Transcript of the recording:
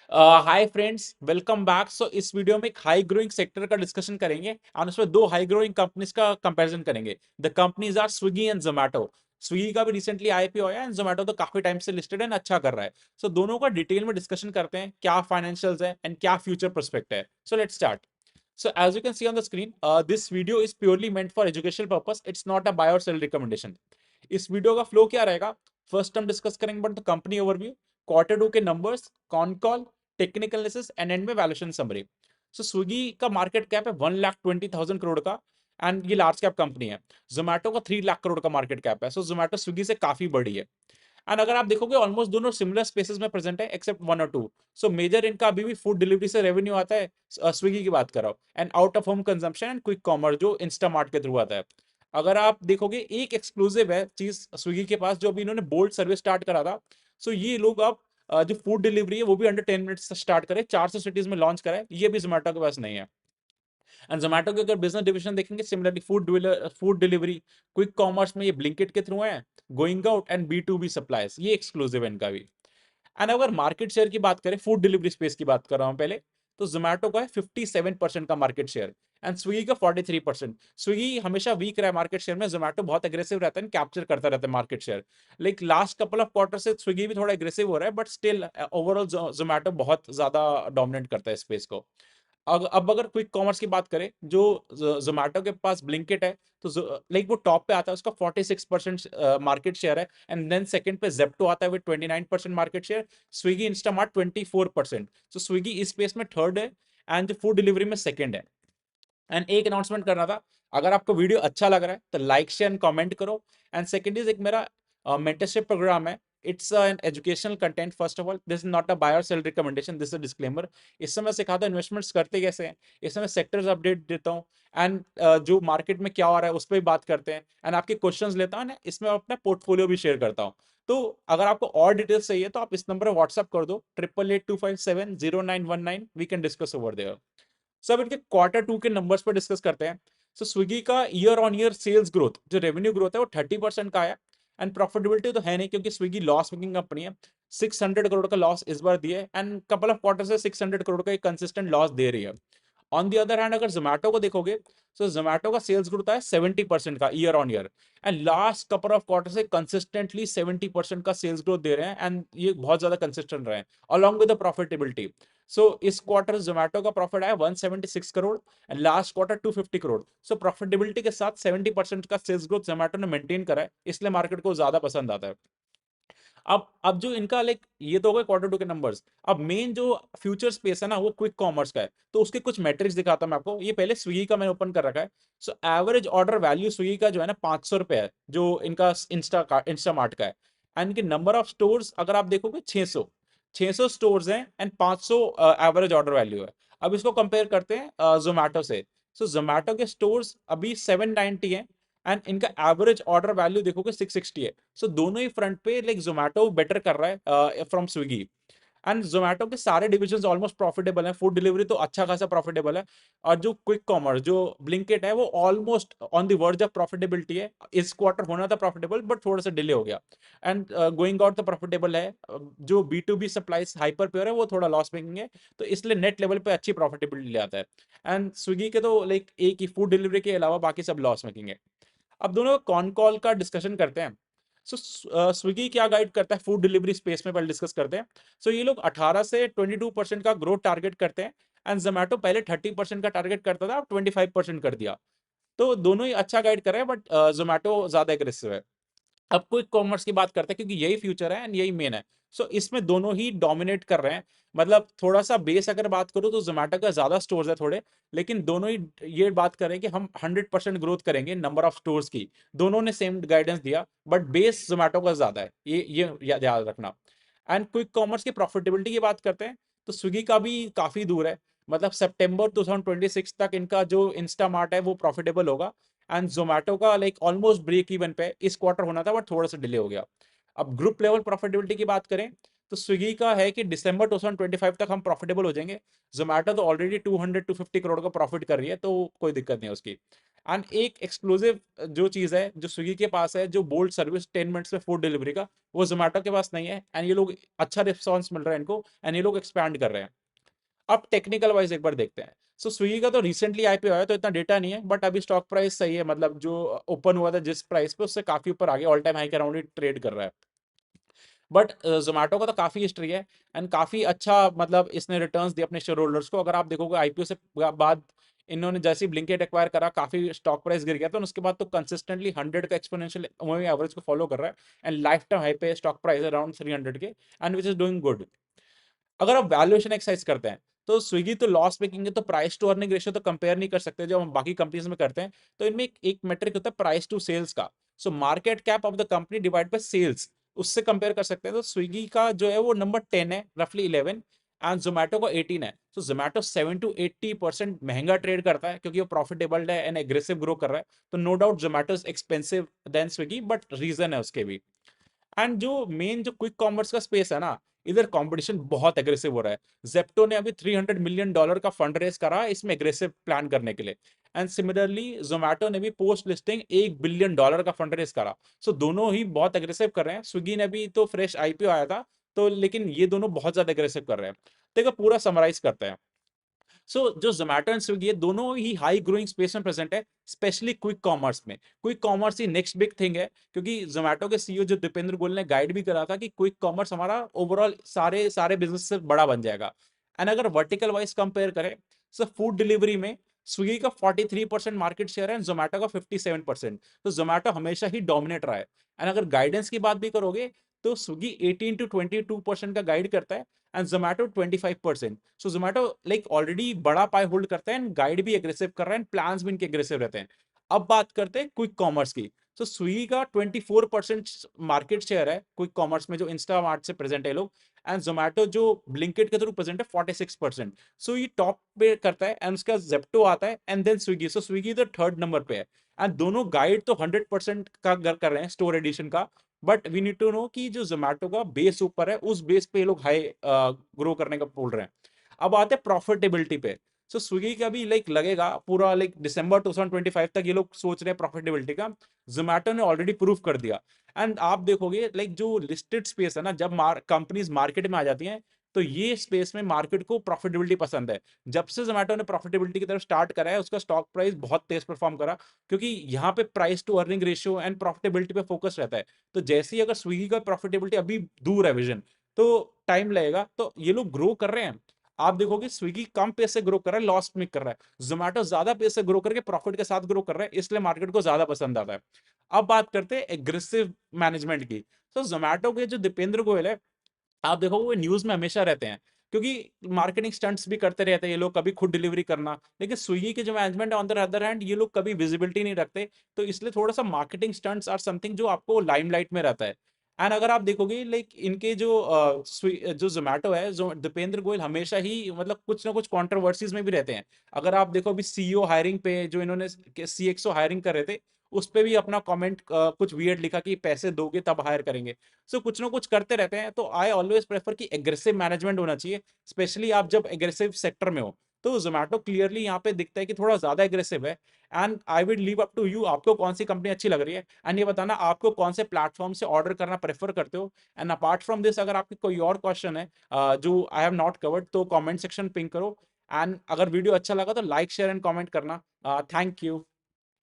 हाय friends, welcome back. So इस video में एक हाई ग्रोइंग सेक्टर का डिस्कशन करेंगे और उसमें दो हाई ग्रोइंग कंपनीज का कंपैरिजन करेंगे। The companies are Swiggy and Zomato. Swiggy का भी रिसेंटली आईपीओ आया एंड जोमैटो तो काफी टाइम से लिस्टेड एंड अच्छा कर रहा है। सो दोनों का डिटेल में डिस्कशन करते हैं, क्या फाइनेंशियल्स है एंड क्या फ्यूचर प्रोस्पेक्ट है। So let's start. So as you can see on the screen, this video is purely meant for educational purpose. It's not a buy or sell recommendation. इस video का flow क्या रहेगा? First हम discuss करेंगे but the company overview, quarter two के numbers, con call, technical analysis and end में valuation summary. So Swiggy का market cap है 1,20,000 करोड़ का एंड ये लार्ज कैप कंपनी है। जोमैटो का 3 लाख करोड़ का मार्केट कैप है। सो जोमैटो स्विगी से काफी बड़ी है एंड अगर आप देखोगे ऑलमोस्ट दोनों सिमिलर स्पेसेस में प्रेजेंट है एक्सेप्ट वन और टू। सो मेजर इनका अभी भी फूड डिलीवरी से रेवेन्यू आता है, स्विगी की बात कर रहा हूं, and out of home consumption and quick commerce जो इंस्टामार्ट के थ्रू आता है। अगर आप देखोगे एक एक्सक्लूसिव है चीज स्विगी के पास, जो अभी इन्होंने बोल्ड सर्विस स्टार्ट करा था। सो ये लोग अब जो फूड डिलीवरी है वो भी अंडर 10 मिनट्स स्टार्ट करे, 400 सिटीज में लॉन्च करा है। ये भी जोमेटो के पास नहीं है। एंड जोमेटो के अगर बिजनेस डिविजन देखेंगे, similarly food delivery, quick commerce में ये ब्लिंकिट के थ्रू है, going out and B2B supplies, ये एक्सक्लूसिव है इनका भी। एंड अगर मार्केट शेयर की बात करें, फूड डिलीवरी स्पेस की बात कर रहा हूं पहले, तो जोमेटो का है 57% का मार्केट शेयर एंड स्विगी का 43%। स्विगी हमेशा वीक रहा है मार्केट शेयर में, जोमेटो बहुत एग्रेसिव रहता है, कैप्चर करता रहता है market share. Like last couple of quarter से स्विगी भी थोड़ा एग्रेसिव हो रहा है, बट स्टिल ओवरऑल जोमेटो बहुत ज्यादा डोमिनेट करता है स्पेस को। अब अगर क्विक कॉमर्स की बात करें, जो जोमेटो के पास ब्लिंकिट है, तो लाइक वो टॉप पे आता है, उसका 46% मार्केट शेयर है एंड देन सेकंड पे जेप्टो आता है with 29% market share, Swiggy Instamart 24%। तो स्विगी इस स्पेस में थर्ड है एंड जो फूड डिलीवरी में सेकंड है। एंड एक अनाउंसमेंट करना था, अगर आपको वीडियो अच्छा लग रहा है तो लाइक शेयर एंड कमेंट करो। एंड सेकंड इज, एक मेरा मेंटरशिप प्रोग्राम है। It's an educational content. First of all, this is not a buy और sell recommendation, this is disclaimer. इससे मैं सिखाता हूँ इन्वेस्टमेंट्स करते कैसे हैं, इसमें मैं सेक्टर्स अपडेट देता हूँ एंड जो मार्केट में क्या हो रहा है उस पर भी बात करते हैं एंड आपके क्वेश्चंस लेता हूँ, इसमें अपना पोर्टफोलियो भी शेयर करता हूँ। तो अगर आपको और डिटेल्स चाहिए तो आप इस नंबर पर व्हाट्सअप कर दो, 8882570919, we can discuss over there. सब इनके क्वार्टर टू के नंबर्स पर डिस्कस करते हैं। सो स्विगी का year on year sales growth, जो रेवेन्यू ग्रोथ है, वो 30% का है एंड प्रॉफिटेबिलिटी तो है नहीं क्योंकि स्विगी लॉस मेकिंग कंपनी है। 600 करोड़ का लॉस इस बार दिया है एंड कपल ऑफ क्वार्टर से 600 करोड़ का एक कंसिस्टेंट लॉस दे रही है। ऑन दी अदर हैंड अगर जोमेटो को देखोगे, तो जोमेटो का सेल्स ग्रोथ है 70% का year on year and last couple of quarter से कंसिस्टेंटली 70% का सेल्स ग्रोथ दे रहे हैं एंड ये बहुत ज्यादा कंसिस्टेंट रहे हैं अलॉन्ग विद द प्रॉफिटेबिलिटी। सो इस क्वार्टर जोमेटो का प्रॉफिट आया 176 crore and last quarter 250 crore. So profitability के साथ 70% का सेल्स ग्रोथ जोमेटो ने मेंटेन करा है, इसलिए मार्केट को ज्यादा पसंद आता है। अब जो इनका लाइक, ये तो हो गए क्वार्टर टू के नंबर्स। अब मेन जो फ्यूचर स्पेस है ना, वो क्विक कॉमर्स का है, तो उसके कुछ मैट्रिक्स दिखाता हूं मैं आपको। ये पहले स्विगी का मैंने ओपन कर रखा है। So average order value Swiggy का जो है ना 500 रुपए है, जो इनका इंस्टामार्ट का है। एंड इनके नंबर ऑफ स्टोर्स अगर आप देखोगे 600, 600 स्टोर्स हैं एंड 500 एवरेज ऑर्डर वैल्यू है। अब इसको कंपेयर करते हैं जोमेटो से। सो जोमेटो के स्टोर्स अभी 790 है एंड इनका एवरेज ऑर्डर वैल्यू देखोगे 660 है। सो दोनों ही फ्रंट पे लाइक जोमेटो बेटर कर रहा है फ्रॉम स्विगी। एंड जोमेटो के सारे डिविजन ऑलमोस्ट प्रॉफिटेबल हैं, फूड डिलीवरी तो अच्छा खासा प्रॉफिटेबल है, और जो क्विक कॉमर्स जो ब्लिंकिट है वो almost on the verge of profitability है। इस क्वार्टर होना था प्रॉफिटेबल बट थोड़ा सा डिले हो गया एंड गोइंग आउट तो प्रॉफिटेबल है। जो B2B सप्लाईज हाइपर प्योर है वो थोड़ा लॉस मेकिंग है, तो इसलिए नेट लेवल पे अच्छी प्रॉफिटेबिलिटी ले आता है। एंड स्विगी के तो लाइक एक ही फूड डिलीवरी के अलावा बाकी सब लॉस मेकिंग है। अब दोनों कॉन कॉल का डिस्कशन करते हैं। सो स्विगी क्या गाइड करता है फूड डिलीवरी स्पेस में, पहले डिस्कस करते हैं। सो ये लोग 18 से 22% का ग्रोथ टारगेट करते हैं एंड जोमेटो पहले 30% का टारगेट करता था, अब 25% कर दिया। तो दोनों ही अच्छा गाइड कर रहे हैं बट जोमेटो ज्यादा एग्रेसिव है। अब क्विक कॉमर्स की बात करते हैं क्योंकि यही फ्यूचर है एंड यही मेन है। सो इसमें दोनों ही डोमिनेट कर रहे हैं। मतलब थोड़ा सा बेस अगर बात करूं तो जोमेटो का ज्यादा स्टोर्स है थोड़े, लेकिन दोनों ही ये बात कर रहे हैं कि हम 100% ग्रोथ करेंगे नंबर ऑफ स्टोर्स की। दोनों ने सेम गाइडेंस दिया बट बेस जोमेटो का ज्यादा है, ये याद रखना। एंड क्विक कॉमर्स की प्रॉफिटेबिलिटी की बात करते हैं, तो स्विगी का भी काफी दूर है। मतलब सितंबर 2026 तक इनका जो इंस्टामार्ट है वो प्रॉफिटेबल होगा एंड जोमेटो का लाइक ऑलमोस्ट ब्रेक इवन पे इस क्वार्टर होना था बट थोड़ा सा डिले हो गया। अब ग्रुप लेवल प्रॉफिटेबिलिटी की बात करें, तो स्विगी का है कि दिसंबर 2025 तक हम प्रॉफिटेबल हो जाएंगे। जोमेटो तो ऑलरेडी 200 250 करोड़ का प्रॉफिट कर रही है, तो कोई दिक्कत नहीं है उसकी। एंड एक एक्सक्लूसिव जो चीज़ है जो स्विगी के पास है, जो बोल्ड सर्विस 10 मिनट्स में फूड डिलीवरी का, वो जोमेटो के पास नहीं है। एंड ये लोग अच्छा रिस्पॉन्स मिल रहा है इनको, एंड ये लोग एक्सपैंड कर रहे हैं। अब टेक्निकल वाइज एक बार देखते हैं। सो स्विगी का तो रिसेंटली आईपीओ आया, तो इतना डेटा नहीं है, बट अभी स्टॉक प्राइस सही है, मतलब जो ओपन हुआ था जिस प्राइस पे उससे काफी ऊपर आ गया, ऑल टाइम हाई के अराउंड ही ट्रेड कर रहा है। बट जोमेटो का तो काफी हिस्ट्री है, एंड काफी अच्छा मतलब इसने रिटर्न्स दिए अपने शेयर होल्डर्स को। अगर आप देखोगे आईपीओ से बाद इन्होंने जैसे ब्लिंकिट एक्वायर करा, काफी स्टॉक प्राइस गिर गया था, उसके बाद तो कंसिस्टेंटली 100 का एक्सपोनेंशियल मूविंग एवरेज को फॉलो कर रहा है, एंड लाइफ टाइम हाई पे स्टॉक प्राइस अराउंड 300 के, and which is doing good. अगर आप वैल्यूएशन एक्सरसाइज करते हैं, तो स्विगी तो लॉस मेकिंग है, तो प्राइस टू अर्निंग रेशियो तो कंपेयर नहीं कर सकते जो हम बाकी कंपनीज में करते हैं। तो इनमें एक मेट्रिक होता है प्राइस टू सेल्स का। So market cap of the company divide by sales, उससे कंपेयर कर सकते हैं। तो स्विगी का जो है वो नंबर 10 है, रफली 11, एंड जोमेटो का 18 है। सो जोमेटो 7 to 80% महंगा ट्रेड करता है, क्योंकि वो प्रॉफिटेबल है एंड एग्रेसिव ग्रो कर रहा है। तो no doubt Zomato is expensive than Swiggy, but reason है उसके भी। एंड जो मेन जो क्विक कॉमर्स का स्पेस है ना, इधर कंपटीशन बहुत एग्रेसिव हो रहा है। जेप्टो ने अभी $300 मिलियन का फंड रेस करा है इसमें एग्रेसिव प्लान करने के लिए। एंड सिमिलरली जोमेटो ने भी पोस्ट लिस्टिंग $1 बिलियन का फंड रेस करा। सो दोनों ही बहुत एग्रेसिव कर रहे हैं। स्विगी ने भी तो फ्रेश आईपीओ आया था, तो लेकिन ये दोनों बहुत ज्यादा एग्रेसिव कर रहे हैं। देखो पूरा समराइज करते हैं। सो जो जोमेटो एंड स्विगी है, दोनों ही हाई ग्रोइंग स्पेस में प्रेजेंट है, स्पेशली क्विक कॉमर्स में। क्विक कॉमर्स ही नेक्स्ट बिग थिंग है, क्योंकि जोमेटो के सीईओ जो दीपेंद्र गोयल ने गाइड भी करा था कि क्विक कॉमर्स हमारा ओवरऑल सारे सारे बिजनेस से बड़ा बन जाएगा। एंड अगर वर्टिकल वाइज कंपेयर करें, सो फूड डिलीवरी में स्विगी का 43% मार्केट शेयर है, जोमेटो का 57%। तो जोमेटो हमेशा ही डोमिनेट रहा है। एंड अगर गाइडेंस की बात भी करोगे, तो स्विगी 18 to 22% का गाइड करता है, and Zomato 25%। So Zomato like already बड़ा पाई होल्ड करता है, एंड गाइड भी एग्रेसिव कर रहा है, एंड प्लान्स भी इनके एग्रेसिव रहते हैं। अब बात करते हैं क्विक कॉमर्स की। तो स्विगी का 24% मार्केट शेयर है क्विक कॉमर्स में, जो इंस्टामार्ट से प्रेजेंट है लोग। एंड जोमेटो जो ब्लिंकिट के थ्रू प्रेजेंट है 46%। सो ये टॉप पे करता है, एंड उसका जेप्टो आता है, and then Swiggy. So Swiggy तो थर्ड नंबर पे है। एंड दोनों गाइड तो 100% का कर रहे हैं स्टोर एडिशन का। But we need to know कि जो जोमेटो का बेस ऊपर है, उस बेस पे ये लोग हाई ग्रो करने का बोल रहे हैं। अब आते हैं प्रॉफिटेबिलिटी पे। सो स्विगी का भी लाइक लगेगा पूरा लाइक दिसंबर 2025 तक ये लोग सोच रहे हैं प्रॉफिटेबिलिटी का। जोमेटो ने ऑलरेडी प्रूव कर दिया। एंड आप देखोगे लाइक जो लिस्टेड स्पेस है ना, जब कंपनीज मार्केट में आ जाती हैं, तो ये स्पेस में मार्केट को प्रॉफिटेबिलिटी पसंद है। जब से जोमेटो ने प्रॉफिटेबिलिटी की तरफ स्टार्ट करा है, उसका स्टॉक प्राइस बहुत तेज परफॉर्म करा, क्योंकि यहाँ पे price to earning ratio and profitability पे फोकस रहता है। तो जैसे ही अगर स्विगी का प्रॉफिटेबिलिटी अभी दूर है विजन, तो टाइम लगेगा। तो ये लोग ग्रो कर रहे हैं। आप देखोगे स्विगी कम पेस से ग्रो कर रहा है, लॉस में कर रहा है। जोमेटो ज्यादा पेस से ग्रो करके प्रॉफिट के साथ ग्रो कर रहा है, इसलिए मार्केट को ज्यादा पसंद आता है। अब बात करते हैं एग्रेसिव मैनेजमेंट की। तो जोमेटो के जो दीपेंद्र गोयल है, आप देखो वो न्यूज में हमेशा रहते हैं, क्योंकि मार्केटिंग स्टंट्स भी करते रहते हैं ये लोग, कभी खुद डिलीवरी करना। लेकिन स्विगी के जो मैनेजमेंट है ऑन द अदर हैंड, ये लोग कभी विजिबिलिटी नहीं रखते। तो इसलिए थोड़ा सा मार्केटिंग स्टंट्स आर समथिंग जो आपको लाइमलाइट में रहता है। एंड अगर आप देखोगे लाइक इनके जो जो जोमेटो है, जो दीपेंद्र गोयल हमेशा ही मतलब कुछ ना कुछ कंट्रोवर्सीज में भी रहते हैं। अगर आप देखो अभी सीईओ हायरिंग पे जो इन्होंने सीएक्सओ हायरिंग कर रहे थे, उस पे भी अपना कमेंट कुछ वियर्ड लिखा कि पैसे दोगे तब हायर करेंगे। सो कुछ ना कुछ करते रहते हैं। तो आई ऑलवेज प्रेफर कि एग्रेसिव मैनेजमेंट होना चाहिए, स्पेशली आप जब एग्रेसिव सेक्टर में हो। तो जोमेटो क्लियरली यहाँ पे दिखता है कि थोड़ा ज्यादा एग्रेसिव है। And I will leave up to you, आपको कौन सी कंपनी अच्छी लग रही है, एंड ये बताना आपको कौन से प्लेटफॉर्म से ऑर्डर करना प्रेफर करते हो। एंड अपार्ट फ्रॉम दिस, अगर आपकी कोई और क्वेश्चन है जो आई हैव नॉट कवर्ड, तो कमेंट सेक्शन पिंग करो। एंड अगर वीडियो अच्छा लगा तो लाइक शेयर एंड कमेंट करना। Thank you.